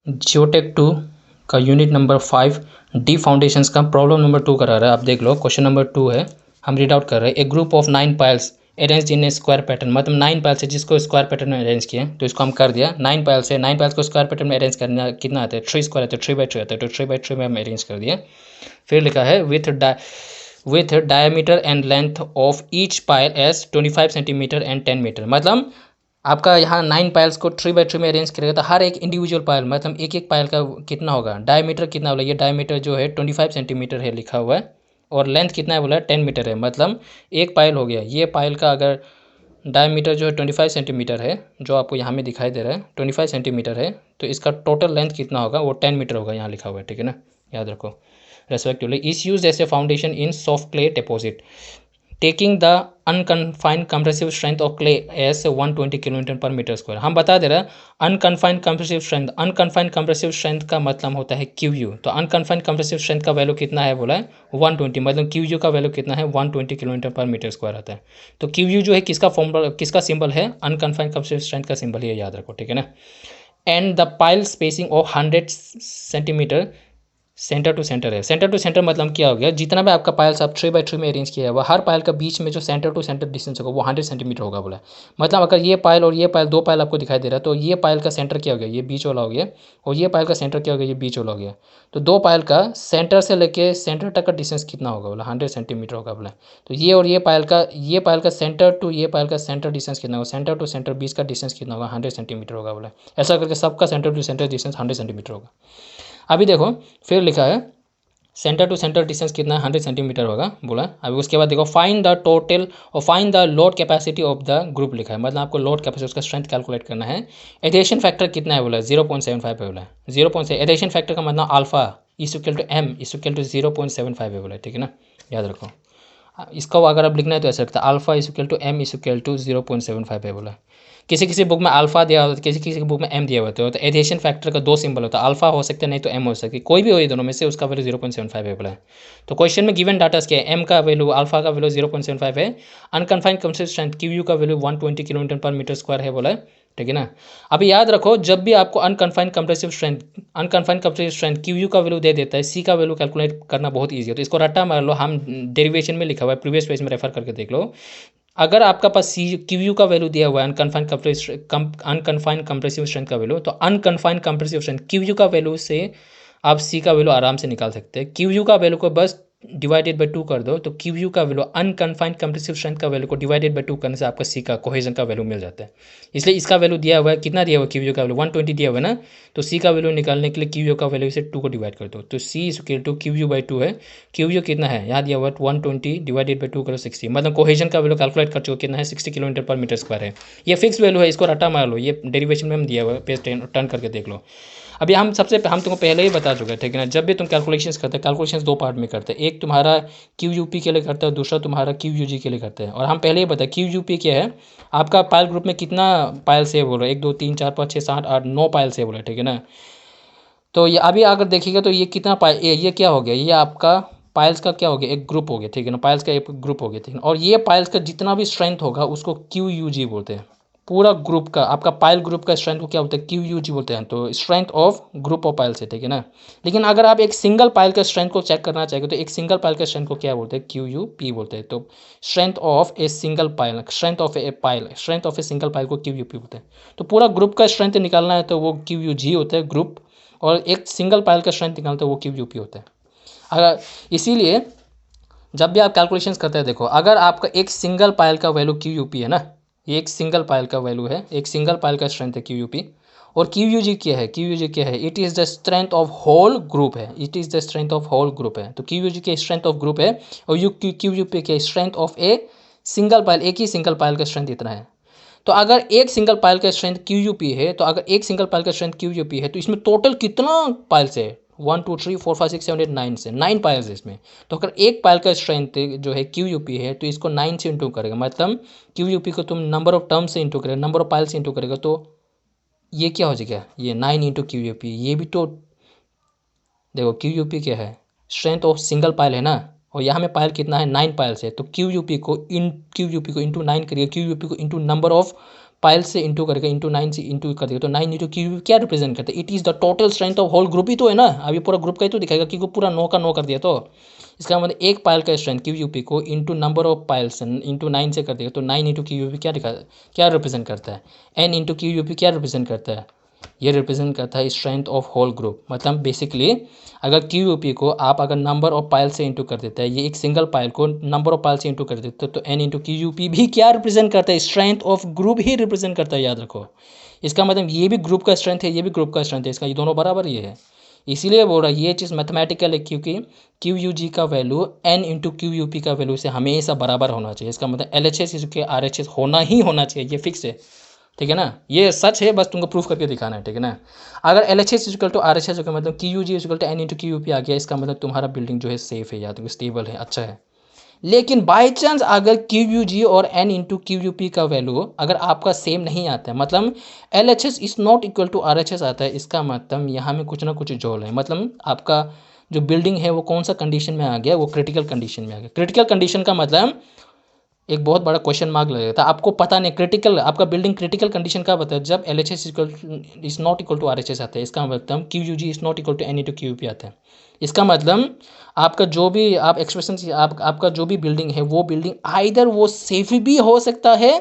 Geotech 2 का unit number 5 D foundations का problem number 2 करा रहा है। आप देख लो, क्वेश्चन नंबर 2 है, हम रीड आउट कर रहे हैं। A group of 9 piles arrange in a square pattern, मतलब 9 पाइल्स है जिसको स्क्वायर पैटर्न में अरेंज किए, तो इसको हम कर दिया। 9 पाइल्स है, 9 पाइल्स को स्क्वायर पैटर्न में अरेंज करना कितना आता है, 3 स्क्वायर आता है, 3/3 आता है, तो 3/3 में हम अरेंज कर दिया। फिर लिखा है with diameter and length of each pile as 25 centimetre and 10 metre, मतलब आपका यहाँ 9 पाइल्स को 3/3 में अरेंज करेगा तो हर एक इंडिविजुअल पाइल, मतलब एक एक पाइल का कितना होगा, डायमीटर कितना बोला, ये डायमीटर जो है 25 सेंटीमीटर है लिखा हुआ है, और लेंथ कितना है बोला, 10 मीटर है। मतलब एक पाइल हो गया, ये पाइल का अगर डायमीटर जो है 25 सेंटीमीटर है, जो आपको यहाँ में दिखाई दे रहा है 25 सेंटीमीटर है, तो इसका टोटल लेंथ कितना होगा, वो 10 मीटर होगा, यहाँ लिखा हुआ है, ठीक है ना, याद रखो। Respectively is use as a foundation in soft clay deposit taking the unconfined compressive strength of clay as 120 kilometre per metre square. हम बता दे रहे हैं unconfined compressive strength, unconfined compressive strength का मतलब होता है क्यू यू। तो अनकन्फाइंड कंप्रेसिव स्ट्रेंथ का वैल्यू कितना है बोला है 120, मतलब क्यू यू का वैल्यू कितना है 120 किलोमीटर पर मीटर स्क्वायर आता है। तो क्यू यू जो है किसका फॉर्मूला, किसका सिंबल है, अनकन्फाइंड कंप्रेसिव स्ट्रेंथ का सिंबल, ये याद रखो, ठीक है ना। And the pile spacing of 100 centimetre centre to centre है। सेंटर टू सेंटर मतलब क्या हो गया, जितना भी आपका पाइल्स आप 3/3 में अरेंज किया है, हर पाइल का बीच में जो सेंटर टू सेंटर डिस्टेंस होगा वो 100 सेंटीमीटर होगा बोला। मतलब अगर ये पाइल और ये पाइल, दो पाइल आपको दिखाई दे रहा है, तो ये पाइल का सेंटर क्या हो गया, ये बीच वाला हो गया, और ये पाइल का सेंटर क्या हो गया, ये बीच वाला हो गया। तो दो पाइल का सेंटर से लेके सेंटर तक का डिस्टेंस कितना होगा बोला, 100 सेंटीमीटर होगा बोला। तो ये और ये पाइल का सेंटर टू ये पाइल का सेंटर डिस्टेंस कितना होगा, सेंटर टू सेंटर बीच का डिस्टेंस कितना होगा, 100 सेंटीमीटर होगा बोला। ऐसा करके सबका centre to centre distance 100 centimetre होगा। अभी देखो फिर लिखा है सेंटर टू सेंटर डिस्टेंस कितना है, 100 सेंटीमीटर होगा बोला। अभी उसके बाद देखो फाइंड द टोटल और find the load capacity of the group लिखा है, मतलब आपको लोड कैपेसिटी उसका स्ट्रेंथ कैलकुलेट करना है। एडेशन फैक्टर कितना है बोला, 0.75 है बोला, 0.7। एडेशन फैक्टर का मतलब alpha equal to M equal to 0.75 है बोला, ठीक है ना, याद रखो। इसका अगर आप लिखना है तो ऐसा लगता है alpha equal to M equal to 0.75 है बोला। किसी किसी बुक में अल्फा दिया होता है, किसी किसी बुक में एम दिया होता है। तो एडिएशन फैक्टर का दो सिंबल होता है, अल्फा हो सकता है नहीं तो एम हो सकती है, कोई भी हो ये दोनों में से, उसका वैल्यू 0.75 है बोला है। तो क्वेश्चन में गिवन डाटा क्या है, एम का वैल्यू, अल्फा का वैल्यू 0.75 है, unconfined compressive strength Q you का value 120 kilometre per metre square है बोला है, ठीक है ना। अभी याद रखो जब भी आपको unconfined compressive strength Q you का वैल्यू दे देता है, सी का वैल्यू कैलकुलेट करना बहुत ईजी है। तो इसको रट्टा मार लो, हम डेरिवेशन में लिखा हुआ है, प्रीवियस पेज में रेफर करके देख लो। अगर आपका पास सी क्यू यू का वैल्यू दिया हुआ है अनकन्फाइंड कंप्रेसिव स्ट्रेंथ का वैल्यू, तो unconfined compressive strength Q you का वैल्यू से आप सी का वैल्यू आराम से निकाल सकते हैं। क्यू यू का वैल्यू को बस डिवाइडेड बाई 2 कर दो, तो क्यू यू का वैल्यू अनकन्फाइंड कंप्रेसिव स्ट्रेंथ का वैल्यू को डिवाइडेड बाई 2 करने से आपका सी का कोहेजन का वैल्यू मिल जाता है। इसलिए इसका वैल्यू दिया हुआ है, कितना दिया हुआ है, क्यू यू का वैल्यू 120 दिया हुआ है ना, तो सी का वैल्यू निकालने के लिए क्यू यू का वैल्यू से 2 को डिवाइड कर दो, तो C equal to Q U by 2 है। क्यू यू कितना है, यहाँ दिया हुआ है 120 डिवाइडेड बाई 2 करो 60, मतलब कोहेजन का वैल्यू कैलकुलेट कर चुके कितना है, 60 किलोमीटर पर मीटर स्क्वायर है। ये फिक्स वैल्यू है, इसको रटा मार लो, ये डेरिवेशन में हम दिया हुआ है, पेज टर्न करके देख लो। अभी हम तुमको पहले ही बता चुके हैं, ठीक है ना, जब भी तुम कैलकुलेशंस करते हैं, कैलकुलेशंस दो पार्ट में करते हैं, एक तुम्हारा क्यू यू पी के लिए करता है, दूसरा तुम्हारा क्यू यू जी के लिए करते हैं। और हम पहले ही बताए क्यू यू पी क्या है, आपका पायल ग्रुप में कितना पायल सेव हो रहा है, 1 2 3 4 5 6 7 8 9 पायल सेव हो रहा है, ठीक है ना। तो ये अभी अगर देखिएगा तो ये कितना पायल, ये क्या हो गया, ये आपका पाइल्स का क्या हो गया, एक ग्रुप हो गया, ठीक है ना, पाइल्स का एक ग्रुप हो गया, ठीक है। और ये पाइल्स का जितना भी स्ट्रेंथ होगा उसको क्यू यू जी बोलते हैं। पूरा ग्रुप का आपका पाइल ग्रुप का स्ट्रेंथ को क्या बोलते हैं, क्यू यू जी बोलते हैं। तो strength of group of pile से, ठीक है ना। लेकिन अगर आप एक सिंगल पाइल का स्ट्रेंथ को चेक करना चाहेंगे तो एक सिंगल पाइल का स्ट्रेंथ को क्या बोलते हैं, क्यू यू पी बोलते हैं। तो strength of a single pile, strength of A pile, strength of a single pile को क्यू यू पी बोलते हैं। तो पूरा ग्रुप का स्ट्रेंथ निकालना है तो वो क्यू यू जी होता है ग्रुप, और एक सिंगल पाइल का स्ट्रेंथ निकालते हैं वो क्यू यू पी होता है। अगर इसीलिए जब भी आप कैलकुलेशंस करते हैं, देखो अगर आपका एक सिंगल पाइल का वैल्यू क्यू यू पी है ना, ये एक सिंगल पाइल का वैल्यू है, एक सिंगल पाइल का स्ट्रेंथ है क्यू यू पी, और क्यू यू जी क्या है, क्यू यू जी क्या है, it is the strength of whole group है, it is the strength of whole group है। तो क्यू यू जी के स्ट्रेंथ ऑफ ग्रुप है, और क्यू यू पी के strength of a single pile, एक ही सिंगल पाइल का स्ट्रेंथ इतना है। तो अगर एक सिंगल पाइल का स्ट्रेंथ क्यू यू पी है, तो अगर एक सिंगल पाइल का स्ट्रेंथ क्यू यू पी है, तो इसमें टोटल कितना पाइल्स है, 1 2 3 4 5 6 7 8 9 से 9 पाइल्स है इसमें। तो अगर एक पाइल का स्ट्रेंथ जो है क्यू यू पी है, तो इसको 9 से इंटू करेगा, मतलब क्यू यू पी को तुम नंबर ऑफ टर्म से इंटू करेगा, नंबर ऑफ पाइल से इंटू करेगा, तो ये क्या हो जाएगा, ये 9 इंटू क्यू यू पी। ये भी तो देखो क्यू यू पी क्या है, स्ट्रेंथ ऑफ सिंगल पाइल है ना, और यहाँ में पाइल कितना है, 9 पाइल्स है। तो क्यू यू पी को इंटू 9 करिए, क्यू यू पी को इंटू नंबर ऑफ पाइल से इंटू करेगा, इंटू 9 से इंटू कर देगा, तो 9 इंटू क्यू क्या रिप्रेजेंट करता है? It is the total strength of whole group ही तो है ना, अभी पूरा ग्रुप का ही तो दिखाएगा, क्योंकि पूरा 9 का 9 कर दिया, तो इसका मतलब एक पाइल का स्ट्रेंथ क्यू यू पी को into number of piles into 9 से कर देगा, तो 9 इंटू क्यू यू पी क्या रिप्रेजेंट करता है? N into Q U P क्या रिप्रेजेंट करता है? ये रिप्रेजेंट करता है स्ट्रेंथ ऑफ होल ग्रुप। मतलब बेसिकली अगर क्यू यू पी को आप अगर नंबर ऑफ पाइल से इंटू कर देता है, ये एक सिंगल पाइल को नंबर ऑफ पाइल से इंटू कर देते तो N into Q U P भी क्या रिप्रेजेंट करता है? स्ट्रेंथ ऑफ ग्रुप ही रिप्रेजेंट करता है, याद रखो। इसका मतलब ये भी ग्रुप का स्ट्रेंथ है, ये भी ग्रुप का स्ट्रेंथ है, इसका ये दोनों बराबर ये है, इसीलिए बोल रहा है ये चीज़ मैथमेटिकल है, क्योंकि क्यू यू जी का value N into Q U P का वैल्यू से हमेशा बराबर होना चाहिए। इसका मतलब एल एच एस के आर एच एस होना ही होना चाहिए, ये फिक्स है, ठीक है ना, ये सच है, बस तुमको प्रूफ करके दिखाना है, ठीक है ना। अगर L H S equal to R H S का मतलब Q U G equal to N into Q U P आ गया, इसका मतलब तुम्हारा बिल्डिंग जो है सेफ है, या तो स्टेबल है, अच्छा है। लेकिन बाई चांस अगर क्यू यू जी और N into Q U P का वैल्यू अगर आपका सेम नहीं आता है, मतलब L H S is not equal to R H S आता है, इसका मतलब यहाँ में कुछ ना कुछ जोड़ है, मतलब आपका जो बिल्डिंग है वो कौन सा कंडीशन में आ गया? वो क्रिटिकल कंडीशन में आ गया। क्रिटिकल कंडीशन का मतलब एक बहुत बड़ा क्वेश्चन मार्क लगेगा, था आपको पता नहीं क्रिटिकल आपका बिल्डिंग क्रिटिकल कंडीशन का बताया जब L H S is not equal to R H S आता है, इसका मतलब Q U G is not equal to N into Q U P आता है। इसका मतलब आपका जो भी आप एक्सप्रेशन आपका जो भी बिल्डिंग है वो बिल्डिंग आइदर वो सेफ भी हो सकता है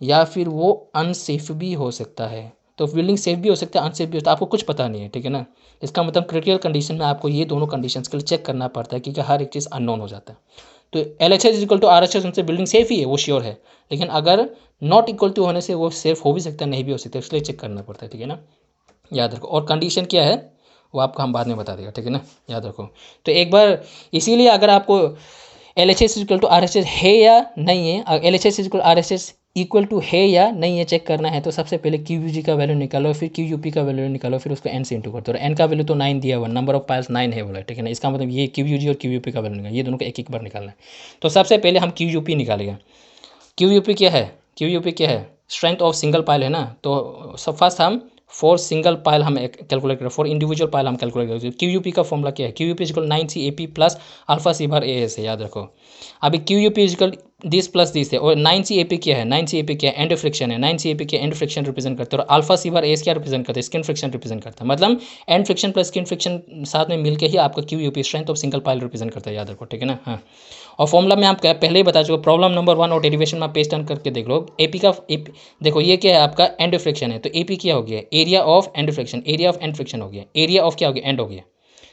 या फिर वो अनसेफ भी हो सकता है। तो बिल्डिंग सेफ भी हो सकता है, अनसेफ भी होता है, आपको कुछ पता नहीं है, ठीक है ना। इसका मतलब क्रिटिकल कंडीशन में आपको ये दोनों कंडीशंस के लिए चेक करना पड़ता है, क्योंकि हर एक चीज़ अननोन हो जाता है। तो L H S equal to R H S उनसे बिल्डिंग सेफ ही है, वो श्योर है, लेकिन अगर नॉट इक्वल टू होने से वो सेफ हो भी सकता है, नहीं भी हो सकता, इसलिए चेक करना पड़ता है, ठीक है ना, याद रखो। और कंडीशन क्या है वो आपको हम बाद में बता देगा, ठीक है ना, याद रखो। तो एक बार इसीलिए अगर आपको L H S equal to R H S है या नहीं है, L H S equal R H S equal to है या नहीं है चेक करना है, तो सबसे पहले क्यू यू जी का वैल्यू निकालो, फिर क्यू यू पी का वैल्यू निकालो, फिर उसको एन से इंटू करते हो। एन का वैल्यू तो 9 दिया हुआ, नंबर ऑफ पाइल्स 9 है बोला, ठीक है ना। इसका मतलब ये क्यू यू जी और क्यू यू पी का वैल्यू निकाल, ये दोनों को एक एक बार निकालना है। तो सबसे पहले हम क्यू यू पी निकालेंगे। क्यू यू पी क्या है? क्यू यू पी क्या है? स्ट्रेंथ ऑफ सिंगल पाइल है ना, तो सब फर्स्ट हम फॉर सिंगल पाइल हम कैलकुलेट करें, फॉर इंडिविजुअल पाइल हम कैलकुलेट करें। क्यू यू पी का फॉर्मूला क्या है? Q U P equal 9 C A P plus alpha C bar A S है, याद रखो। अभी Q U P equal this plus this है, और 9 सी ए पी क्या है? 9 सी ए पी क्या है? एंड फ्रिक्शन है। 9 सी ए पी क्या एंड फ्रिक्शन रिप्रेजेंट करता है, और alpha C bar A S क्या रिप्रेजेंट करता है? स्किन फ्रिक्शन रिप्रेजेंट करता है। मतलब end friction plus skin friction साथ में मिलकर ही आपका Q U P strength of single pile represent करता है, याद रखो, ठीक है ना। हाँ, और फॉर्मूला में आप पहले ही बता चुके, प्रॉब्लम नंबर 1 और डेरिवेशन में पेस्ट टर्न करके देख लो। एपी का देखो ये क्या है आपका? एंड फ्रिक्शन है, तो एपी क्या हो गया? Area of and friction, area of and friction हो गया, एरिया ऑफ क्या हो गया? एंड हो गया।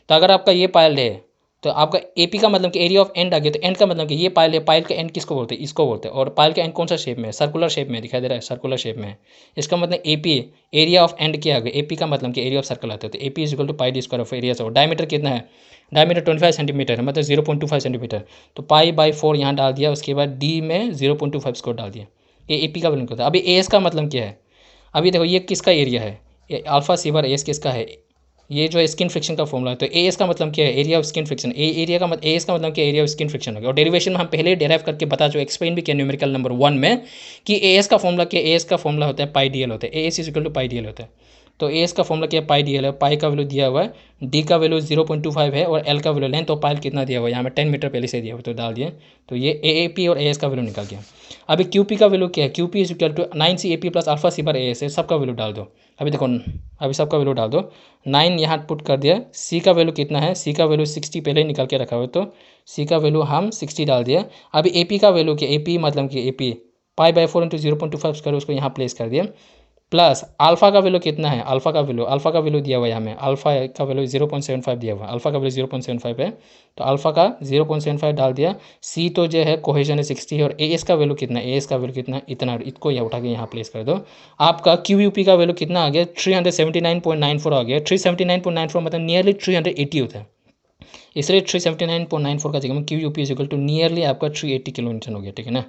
तो अगर आपका ये पाइल है तो आपका एपी का मतलब कि एरिया ऑफ एंड आ गया, तो एंड का मतलब कि ये पाइल है, पाइल का एंड किसको बोलते हैं? इसको बोलते हैं। और पाइल का एंड कौन सा शेप में है? सर्कुलर शेप में दिखाई दे रहा है, सर्कुलर शेप में है। इसका मतलब एपी एरिया ऑफ एंड क्या आ गया? एपी का मतलब कि एरिया ऑफ सर्कल आता है, तो AP is equal to pi D square of area of. Diameter कितना है? डायमीटर 25 सेंटीमीटर है, मतलब 0.25 सेंटीमीटर। तो पाई बाई 4 यहाँ डाल दिया, उसके बाद डी में 0.25 स्क्वायर डाल दिया, ये एपी का वैल्यू होता है। अभी ए एस का मतलब क्या है? अभी देखो ये किसका एरिया है? ये अल्फा सी बार एस किसका है? ये जो है स्किन फ्रिक्शन का फॉर्मूला है, तो ए एस का मतलब क्या है? Area of skin friction. Area का मतलब ए एस का मतलब क्या? एरिया ऑफ स्किन फ्रिक्शन हो गया। और डेरिवेशन में हम पहले डेराइव करके बता चुके, एक्सप्लेन भी किया न्यूमेरिकल नंबर 1 में, कि ए एस का फॉर्मूला क्या? ए एस का फॉर्मूला होता है पाई डी एल होता है, A S is equal to pi D L होता है। तो ए एस का फॉर्मूला क्या है? पाई डी एल है। पाई का वैल्यू दिया हुआ है, डी का वैल्यू 0.25 है, और एल का वैल्यू लेंथ और पाइल कितना दिया हुआ है? यहाँ में 10 मीटर पहले से दिया हुआ, तो डाल दिए, तो ये ए पी और ए एस का वैल्यू निकल गया। अभी क्यू पी का वैल्यू क्या है? Q P is equal to 9 C A P plus alpha C bar A S है, सबका वैल्यू डाल दो। अभी देखो, अभी सबका वैल्यू डाल दो। 9 यहाँ पुट कर दिया। सी का वैल्यू कितना है? सी का वैल्यू 60 पहले ही निकाल के रखा हुआ है, तो सी का वैल्यू हम 60 डाल दिया। अभी ए पी का वैल्यू क्या? ए पी मतलब कि A P pi by 4 into 0.25 करो, उसको यहाँ प्लेस कर दिया। प्लस अल्फा का वैल्यू कितना है? अल्फा का वैल्यू दिया हुआ है हमें, अल्फा का वैल्यू 0.75 दिया हुआ है, अल्फा का वैल्यू 0.75 है, तो अल्फा का 0.75 डाल दिया। सी तो जो है कोहेजन है 60 है, और ए एस का वैल्यू कितना है? ए एस का वैल्यू कितना? इतना, इसको यहाँ उठा के यहाँ प्लेस कर दो। आपका क्यू यू पी का वैल्यू कितना आ गया? 379.94 आ गया। 379.94 मतलब नियरली 380 होता है, इसलिए 379.94 का जगह में Q U P is equal to nearly आपका 380 किलो न्यूटन हो गया, ठीक है ना।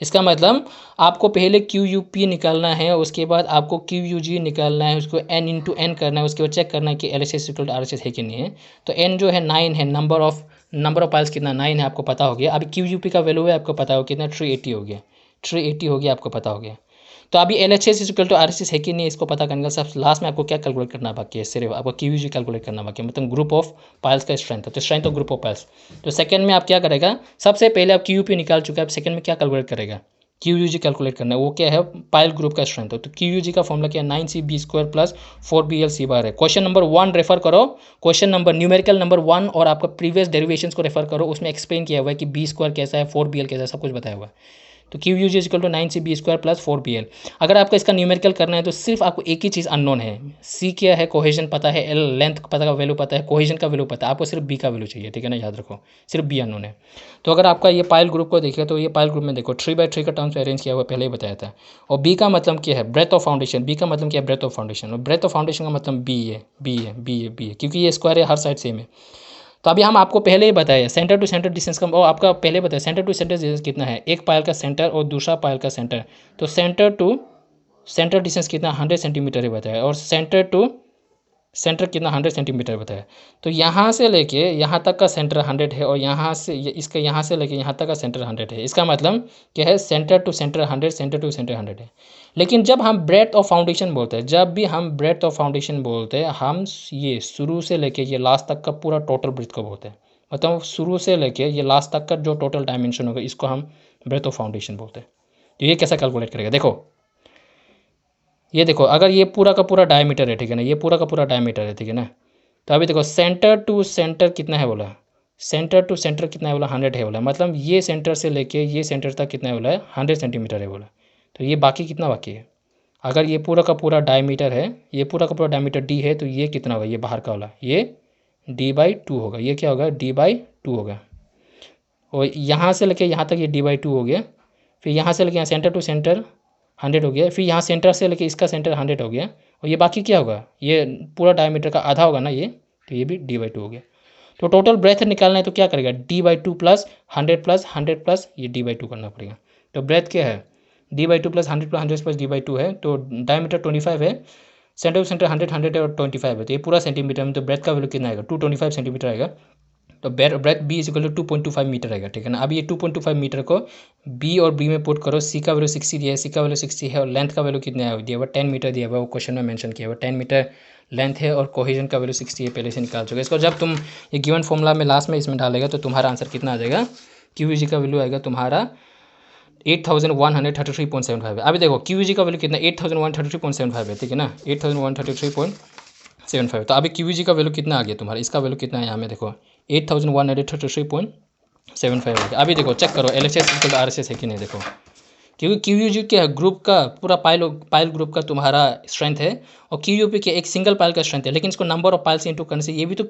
इसका मतलब आपको पहले क्यू यू पी निकालना है, उसके बाद आपको क्यू यू जी निकालना है, उसको एन इंटू एन करना है, उसके बाद चेक करना है कि L H S equal to R H S है कि नहीं है। तो एन जो है 9 है, नंबर ऑफ पाइल्स कितना? 9 है, आपको पता हो गया। अभी क्यू यू पी का वैल्यू है, आपको पता हो कितना? 380 हो गया, 380 हो गया, आपको पता हो गया। तो अभी L H S equal to R H S है कि नहीं, इसको पता करने का सब लास्ट में आपको क्या कैलकुलेट करना बाकी है? सिर्फ आपको क्यू यू जी कैलकुलेट करना बाकी है, मतलब ग्रुप ऑफ पाइल्स का स्ट्रेंथ है, तो strength of group of piles. तो सेकंड में आप क्या करेगा? सबसे पहले आप क्यू यू पी निकाल चुके हैं, आप सेकंड में क्या कैलकुलेट करेगा? QUG कैलकुलेट करना है। वो क्या है, पायल ग्रुप का स्ट्रेंथ है। तो QUG का फॉर्मूला क्या है, 9CB² प्लस 4BL है। क्वेश्चन नंबर 1 रेफर करो, क्वेश्चन नंबर न्यूमेरिकल नंबर 1 और आपका प्रीवियस डेरिवेशंस को रेफर करो, उसमें एक्सप्लेन किया हुआ है कि B² कैसा है, 4BL कैसा है, सब कुछ बताया हुआ है। तो QUG equal to 9CB² plus 4BL। अगर आपको इसका न्यूमेरिकल करना है तो सिर्फ आपको एक ही चीज़ अननोन है, C क्या है, कोहेजन पता है, L लेंथ पता का वैल्यू पता है, कोहेजन का वैल्यू पता है, आपको सिर्फ B का वैल्यू चाहिए, ठीक है ना, याद रखो, सिर्फ B अननोन है। तो अगर आपका ये पायल ग्रुप को देखिए तो ये पायल ग्रुप में देखो 3/3 का टर्म्स अरेंज किया हुआ, पहले ही बताया था। और B का मतलब क्या है, ब्रेथ ऑफ फाउंडेशन। B का मतलब क्या है, ब्रेथ ऑफ फाउंडेशन। और ब्रेथ ऑफ फाउंडेशन का मतलब B है, B है, B है, B है, क्योंकि ये स्क्वायर है, हर साइड सेम है। तो अभी हम आपको पहले ही बताया सेंटर टू सेंटर डिस्टेंस का, और आपका पहले बताया सेंटर टू सेंटर डिस्टेंस कितना है, एक पायल का सेंटर और दूसरा पायल का सेंटर। तो सेंटर टू सेंटर डिस्टेंस कितना, 100 सेंटीमीटर ही बताया, और सेंटर टू सेंटर कितना, 100 सेंटीमीटर बताया। तो यहाँ से लेके यहाँ तक का सेंटर 100 है, और यहाँ से इसका यहाँ से लेके यहाँ तक का सेंटर 100 है। इसका मतलब क्या है, centre to centre 100, centre to centre 100 है। लेकिन जब हम ब्रेथ ऑफ फाउंडेशन बोलते हैं, जब भी हम ब्रेथ ऑफ फाउंडेशन बोलते हैं, हम ये शुरू से लेके ये लास्ट तक का पूरा टोटल ब्रेथ को बोलते हैं। मतलब शुरू से लेके ये लास्ट तक का जो टोटल डायमेंशन होगा, इसको हम ब्रेथ ऑफ फाउंडेशन बोलते हैं। तो ये कैसा कैलकुलेट करेगा, देखो ये देखो, अगर ये पूरा का पूरा डायमीटर है, ठीक है ना, ये पूरा का पूरा डायमीटर है, ठीक है ना। तो अभी देखो सेंटर टू सेंटर कितना है बोला, सेंटर टू सेंटर कितना है बोला, 100 है बोला। मतलब ये सेंटर से लेके ये सेंटर तक कितना है बोला, 100 सेंटीमीटर है बोला। तो ये बाकी कितना बाकी है, अगर ये पूरा का पूरा डायमीटर है, ये पूरा का पूरा डायमीटर D है, तो ये कितना होगा, ये बाहर का वाला ये D/2 होगा। ये क्या होगा, D/2 होगा। और यहाँ से लेके यहाँ तक ये D/2 हो गया। फिर यहाँ से लेके यहाँ सेंटर टू सेंटर 100 हो गया। फिर यहाँ सेंटर से लेके इसका सेंटर 100 हो गया। और ये बाकी क्या होगा, ये पूरा डायमीटर का आधा होगा ना ये, तो ये भी D/2 हो गया। तो टोटल ब्रेथ निकालना है तो क्या करेगा, D/2 प्लस 100 प्लस 100 प्लस ये D/2 करना पड़ेगा। तो ब्रेथ क्या है, D/2 plus 100 plus 100 plus D/2 है। तो डायमीटर 25 है, सेंटर टू सेंटर 100 100 है और 25 है। तो ये पूरा सेंटीमीटर में, तो ब्रेथ का वैल्यू कितना आएगा, 225 सेंटीमीटर आएगा। तो breadth B equal to 2.25 metre आएगा, ठीक है ना। अभी ये 2.25 मीटर को B और B में पुट करो। C का वैल्यू 60 दिया है, C का वैल्यू 60 है, और लेंथ का वैल्यू कितना है दिया हुआ, 10 मीटर दिया हुआ, वो क्वेश्चन में मेंशन किया हुआ 10 मीटर लेंथ है, और कोहेजन का वैल्यू 60 है, पहले से निकाल चुके। इसको जब तुम ये गिवन फॉर्मूला में लास्ट में इसमें डालेगा तो तुम्हारा आंसर कितना आ जाएगा, QUG का वैल्यू आएगा तुम्हारा 8133.75 है। अभी देखो QUG का वैल्यू कितना, 8133.75 है, ठीक है ना, 8133.75। तो अभी QUG का वैल्यू कितना आ गया तुम्हारा, इसका वैल्यू कितना है यहाँ में देखो, 8133.75 है। अभी देखो चेक करो LHS इक्वल टू RHS है कि नहीं, देखो क्योंकि QUG क्या है, ग्रुप का पूरा पायल ग्रुप का तुम्हारा स्ट्रेंथ है, और QUP के एक सिंगल पायल का स्ट्रेंथ है। लेकिन इसको नंबर ऑफ पायल से इंटू करने से ये भी तो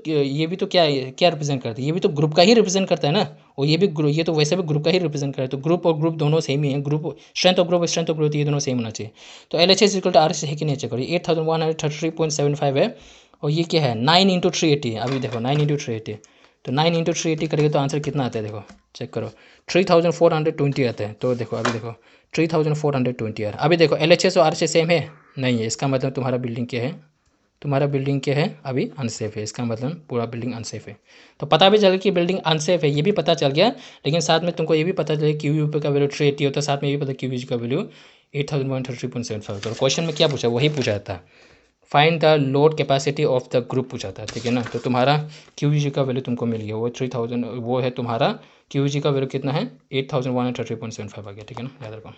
क्या रिप्रेजेंट करता है, ये भी तो ग्रुप का ही रिप्रेजेंट करता है ना। और ये तो वैसे भी ग्रुप का ही रिप्रेजेंट करता है। तो ग्रुप और ग्रुप दोनों सेम ही है, ग्रुप स्ट्रेंथ ऑफ ग्रुप ये दोनों सेम होना चाहिए। तो LHS इक्वल टू RHS है कि नहीं चेक करो, 8133.75 है। और ये क्या है, 9 इंटू 380। अभी देखो 9 इंटू 380, तो 9 इंटू 380 करेंगे तो आंसर कितना आता है, देखो चेक करो, 3420 आता है। तो देखो अभी देखो 3420 यार। अभी देखो LHS और RHS सेम है नहीं है, इसका मतलब तुम्हारा बिल्डिंग क्या है, तुम्हारा बिल्डिंग क्या है अभी अनसेफ है। इसका मतलब पूरा बिल्डिंग अनसेफ है। तो पता भी चल कि बिल्डिंग अनसेफ है, ये भी पता चल गया। लेकिन साथ में तुमको ये भी पता चले QUP का वैल्यू 380 होता है, साथ में ये भी पता QUG का वैल्यू 8133.75। तो क्वेश्चन में क्या पूछा, वही पूछा था, find the load capacity of the group पूछा था, ठीक है ना। तो तुम्हारा QUG का वैल्यू तुमको मिल गया, वो 3000, वो है तुम्हारा QUG का वैल्यू कितना है, 8133.75 आ गया, ठीक है ना, याद रखो।